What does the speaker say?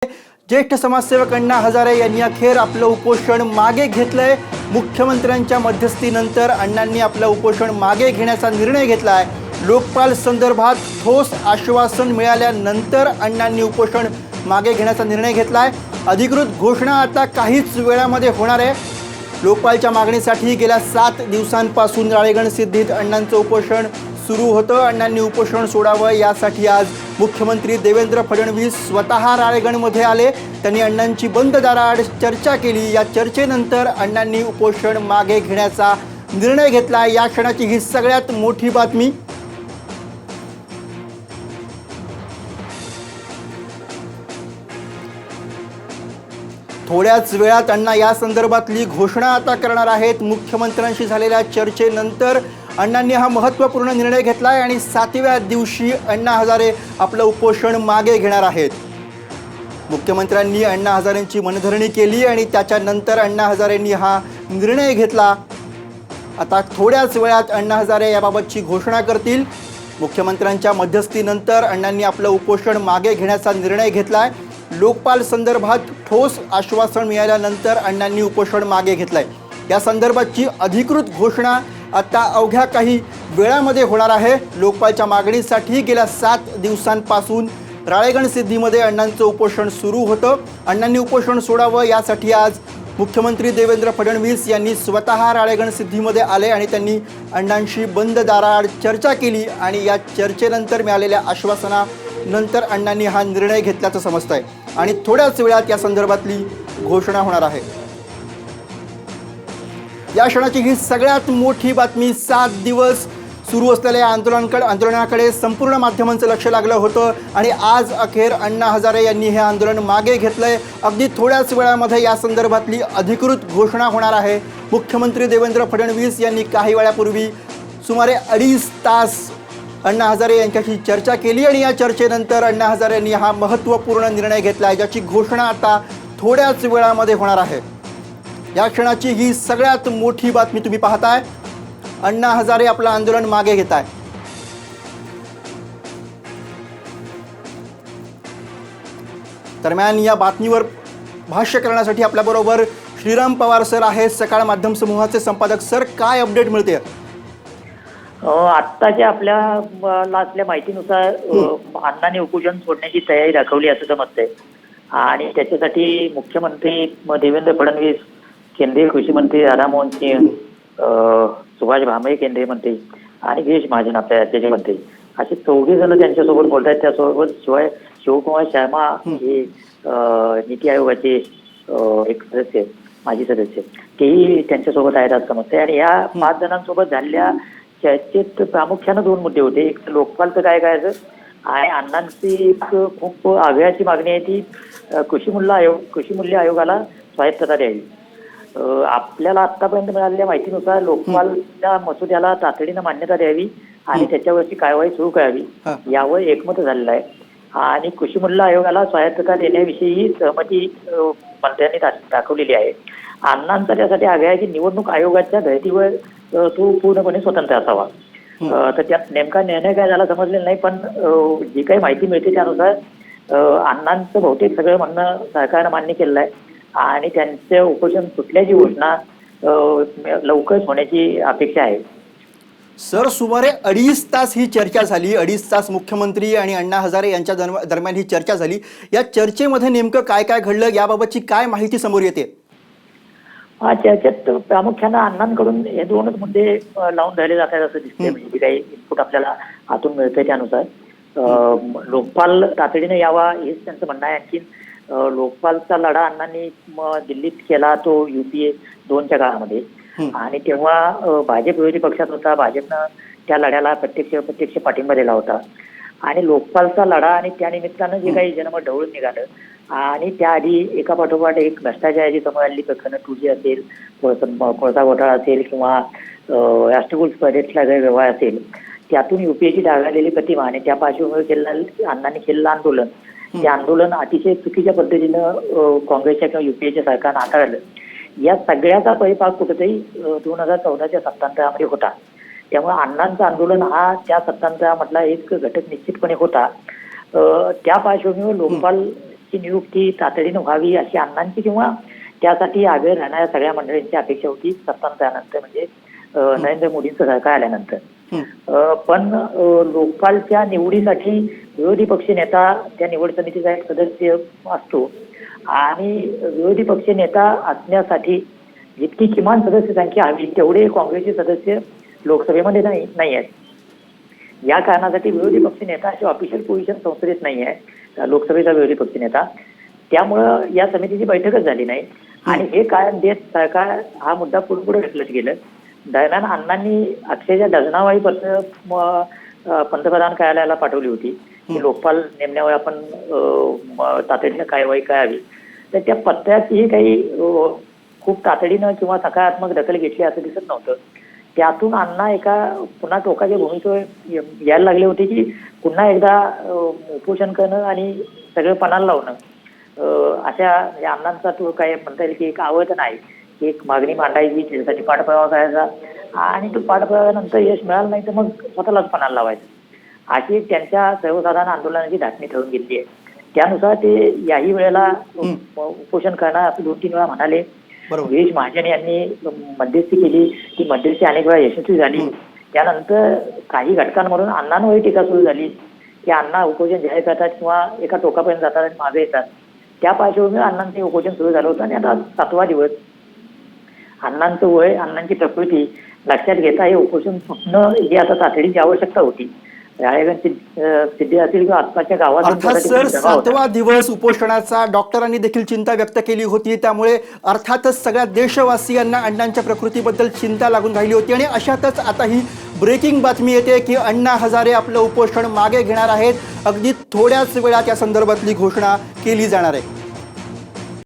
ज्येष्ठ समाजसेवक अण्णा हजारे यांनी अखेर आपलं उपोषण मागे घेतलंय। मुख्यमंत्र्यांच्या मध्यस्थीनंतर अण्णांनी आपलं उपोषण मागे घेण्याचा निर्णय घेतलाय। लोकपाल संदर्भात ठोस आश्वासन मिळाल्यानंतर अण्णांनी उपोषण मागे घेण्याचा निर्णय घेतलाय। अधिकृत घोषणा आता काहीच वेळामध्ये होणार आहे। लोकपालच्या मागणीसाठी गेल्या 7 दिवसांपासून राळेगणसिद्धीत अण्णांचं उपोषण सुरू होतं। अण्णांनी उपोषण सोडावं यासाठी आज मुख्यमंत्री देवेंद्र फडणवीस स्वतः राळेगणमध्ये आले। त्यांनी अण्णांची बंद दाराआड चर्चा केली। या चर्चेनंतर अण्णांनी उपोषण मागे घेण्याचा निर्णय घेतला। या क्षणाची ही सगळ्यात मोठी बातमी। थोड्याच वेळात अण्णा या संदर्भातली घोषणा आता करणार आहेत। मुख्यमंत्र्यांशी झालेल्या चर्चेनंतर अण्णांनी हा महत्त्वपूर्ण निर्णय घेतलाय आणि 7व्या दिवशी अण्णा हजारे आपलं उपोषण मागे घेणार आहेत। मुख्यमंत्र्यांनी अण्णा हजारेंची मनधरणी केली आणि त्याच्यानंतर अण्णा हजारेंनी हा निर्णय घेतला। आता थोड्याच वेळात अण्णा हजारे याबाबतची घोषणा करतील। मुख्यमंत्र्यांच्या मध्यस्थीनंतर अण्णांनी आपलं उपोषण मागे घेण्याचा निर्णय घेतलाय। लोकपाल संदर्भात ठोस आश्वासन मिळाल्यानंतर अण्णांनी उपोषण मागे घेतलंय। या संदर्भातची अधिकृत घोषणा आता अवघ्या काही वेळामध्ये होणार आहे। लोकपालच्या मागणीसाठी गेल्या 7 दिवसांपासून राळेगणसिद्धीमध्ये अण्णांचं उपोषण सुरू होतं। अण्णांनी उपोषण सोडावं यासाठी आज मुख्यमंत्री देवेंद्र फडणवीस यांनी स्वतः राळेगणसिद्धीमध्ये आले आणि त्यांनी अण्णांशी बंद दाराआड चर्चा केली आणि या चर्चेनंतर मिळालेल्या आश्वासनानंतर अण्णांनी हा निर्णय घेतल्याचं समजतंय आणि थोड्याच वेळात या संदर्भातली घोषणा होणार आहे। या क्षणाची ही सगळ्यात मोठी बातमी। 7 दिवस सुरू असलेल्या आंदोलनाकडे संपूर्ण माध्यमांचं लक्ष लागलं होतं आणि आज अखेर अण्णा हजारे यांनी हे आंदोलन मागे घेतलंय। अगदी थोड्याच वेळामध्ये या संदर्भातली अधिकृत घोषणा होणार आहे। मुख्यमंत्री देवेंद्र फडणवीस यांनी काही वेळापूर्वी सुमारे 2.5 तास अण्णा हजारे यांच्याशी चर्चा केली आणि या चर्चेनंतर अण्णा हजारे यांनी हा महत्त्वपूर्ण निर्णय घेतला आहे, ज्याची घोषणा आता थोड्याच वेळामध्ये होणार आहे। या क्षणाची ही सगळ्यात मोठी बातमी तुम्ही पाहताय। अण्णा हजारे आपलं आंदोलन मागे घेत आहे। दरम्यान या बातमीवर भाष्य करण्यासाठी आपल्याबरोबर श्रीराम पवार सर आहेत, सकाळ माध्यम समूहाचे संपादक। सर, काय अपडेट मिळते? आत्ताच्या आपल्या माहितीनुसार अण्णांनी उपोषण सोडण्याची तयारी दाखवली असं समजतंय आणि त्याच्यासाठी मुख्यमंत्री देवेंद्र फडणवीस, केंद्रीय कृषी मंत्री राधामोहन सिंह, सुभाष भामरे केंद्रीय मंत्री आणि गिरीश महाजन आपल्या राज्याचे मंत्री असे 4 जण त्यांच्यासोबत बोलत आहेत। त्यासोबत शिवाय शिवकुमार शर्मा हे नीती आयोगाचे एक सदस्य, माजी सदस्य, तेही त्यांच्यासोबत आहेत असं समजतंय। आणि या 5 जणांसोबत झालेल्या चर्चेत प्रामुख्यानं 2 मुद्दे होते। एक तर लोकपालचं काय करायचं आणि अण्णांची एक खूप आग्रहाची मागणी आहे ती कृषी मूल्य आयोगाला स्वायत्तता द्यावी। आपल्याला आतापर्यंत मिळालेल्या माहितीनुसार लोकपालच्या मसुद्याला तातडीनं मान्यता द्यावी आणि त्याच्यावरची कारवाई सुरू करावी यावर एकमत झालेलं आहे आणि कृषी मूल्य आयोगाला स्वायत्तता देण्याविषयी सहमती मंत्र्यांनी दाखवलेली आहे। अण्णांचा त्यासाठी आग्रह आहे की निवडणूक आयोगाच्या धर्तीवर तो पूर्णपणे स्वतंत्र असावा। तर त्यात नेमका निर्णय काय झाला समजलेला नाही, पण जी काही माहिती मिळते त्यानुसार अण्णांचं बहुतेक सगळं म्हणणं सरकारनं मान्य केलेलं आहे आणि त्यांचं उपोषण सुटल्याची घोषणा लवकरच होण्याची अपेक्षा आहे। सर, सुमारे 2.5 तास ही चर्चा झाली। 2.5 तास मुख्यमंत्री आणि अण्णा हजारे यांच्या दरम्यान ही चर्चा झाली। या चर्चेमध्ये नेमकं काय काय घडलं याबाबतची काय माहिती समोर येते? चर्चेत प्रामुख्यानं अण्णांकडून हे 2च मुद्दे लावून धरले जात आहेत असं दिसतंय। म्हणजे जे काही इनपुट आपल्याला हातून मिळतंय त्यानुसार लोकपाल तातडीनं यावा हेच त्यांचं म्हणणं आहे। आणखी लोकपालचा लढा अण्णांनी दिल्लीत केला तो UPA 2च्या काळामध्ये आणि तेव्हा भाजप विरोधी पक्षात होता। भाजपनं त्या लढ्याला प्रत्यक्ष पाठिंबा दिला होता आणि लोकपालचा लढा आणि त्या निमित्तानं जे काही जनमत ढवळून निघालं आणि त्याआधी एका पाठोपाठ एक भ्रष्टाचाराची समोर आलेली प्रकरणं 2G असेल, कोळसा घोटाळा असेल किंवा राष्ट्रकुल स्पर्धेतला गैरव्यवहार असेल, त्यातून UPAची डागाळलेली प्रतिमा आणि त्या पार्श्वभूमीवर अण्णांनी केलेलं आंदोलन, ते आंदोलन अतिशय चुकीच्या पद्धतीनं काँग्रेसच्या किंवा UPAच्या सरकारनं हाताळलं। या सगळ्याचा परिपाक कुठेतरी 2014च्या सत्तांतरामध्ये होता। त्यामुळे अण्णांचं आंदोलन हा त्या सत्तांतरामधला एक घटक निश्चितपणे होता। त्या पार्श्वभूमीवर लोकपाल ची नियुक्ती तातडीनं व्हावी अशी अण्णांची किंवा त्यासाठी आग्रह राहणाऱ्या सगळ्या मंडळींची अपेक्षा होती सत्तांतरानंतर, म्हणजे नरेंद्र मोदींचं सरकार आल्यानंतर. पण लोकपालच्या निवडीसाठी विरोधी पक्षनेता त्या निवड समितीचा एक सदस्य असतो आणि विरोधी पक्षनेता असण्यासाठी जितकी किमान सदस्य संख्या हवी तेवढे काँग्रेसचे सदस्य लोकसभेमध्ये नाही आहेत. या कारणासाठी विरोधी पक्षनेता अशी ऑफिशियल पोझिशन संसदेत नाही आहे लोकसभेचा विरोधी पक्षनेता. त्यामुळं या समितीची बैठकच झाली नाही आणि हे कायम देत सरकार हा मुद्दा पुढे ढकलत गेलं. दरम्यान अण्णांनी अक्षरशः डझनावारी पत्र पंतप्रधान कार्यालयाला पाठवली होती की लोकपाल नेमण्यावर आपण तातडीनं कारवाई करावी. तर त्या पत्राचीही काही खूप तातडीनं किंवा सकारात्मक दखल घेतली असं दिसत नव्हतं. त्यातून अण्णा एका पुन्हा टोकाच्या भूमिकेवर यायला लागले होते की पुन्हा एकदा उपोषण करणं आणि सगळं पणाला लावणं. अशा अण्णांचा तो काय म्हणता येईल की एक आवड नाही, एक मागणी मांडायची, त्याच्यासाठी पाठपुरावा करायचा आणि तो पाठपुराव्यानंतर यश मिळालं नाही तर मग स्वतःलाच पणाला लावायचं, अशी एक त्यांच्या सर्वसाधारण आंदोलनाची धाटणी ठरवून घेतली आहे. त्यानुसार ते याही वेळेला उपोषण करणार असं 2-3 वेळा म्हणाले. गिरीश महाजन यांनी मध्यस्थी केली, ती मध्यस्थी अनेक वेळा यशस्वी झाली. त्यानंतर काही घटकांमधून अण्णांवरही टीका सुरू झाली की अण्णा उपोषण जाहीर करतात किंवा एका टोकापर्यंत जातात आणि मागे येतात. त्या पार्श्वभूमीवर अण्णांचे उपोषण सुरू झालं होतं आणि आता 7वा दिवस. अण्णांचं वय, अण्णांची प्रकृती लक्षात घेता हे उपोषण सुटणं ही आता तातडीची आवश्यकता होती. सिद्धी असतील किंवा आसपासच्या गावात. अर्थात सर 7वा दिवस उपोषणाचा डॉक्टरांनी देखील चिंता व्यक्त केली होती. त्यामुळे अर्थातच सगळ्या देशवासियांना अण्णांच्या प्रकृतीबद्दल चिंता लागून राहिली होती आणि अशातच आता ही ब्रेकिंग बातमी येते की अण्णा हजारे आपलं उपोषण मागे घेणार आहेत. अगदी थोड्याच वेळात या संदर्भातली घोषणा केली जाणार आहे.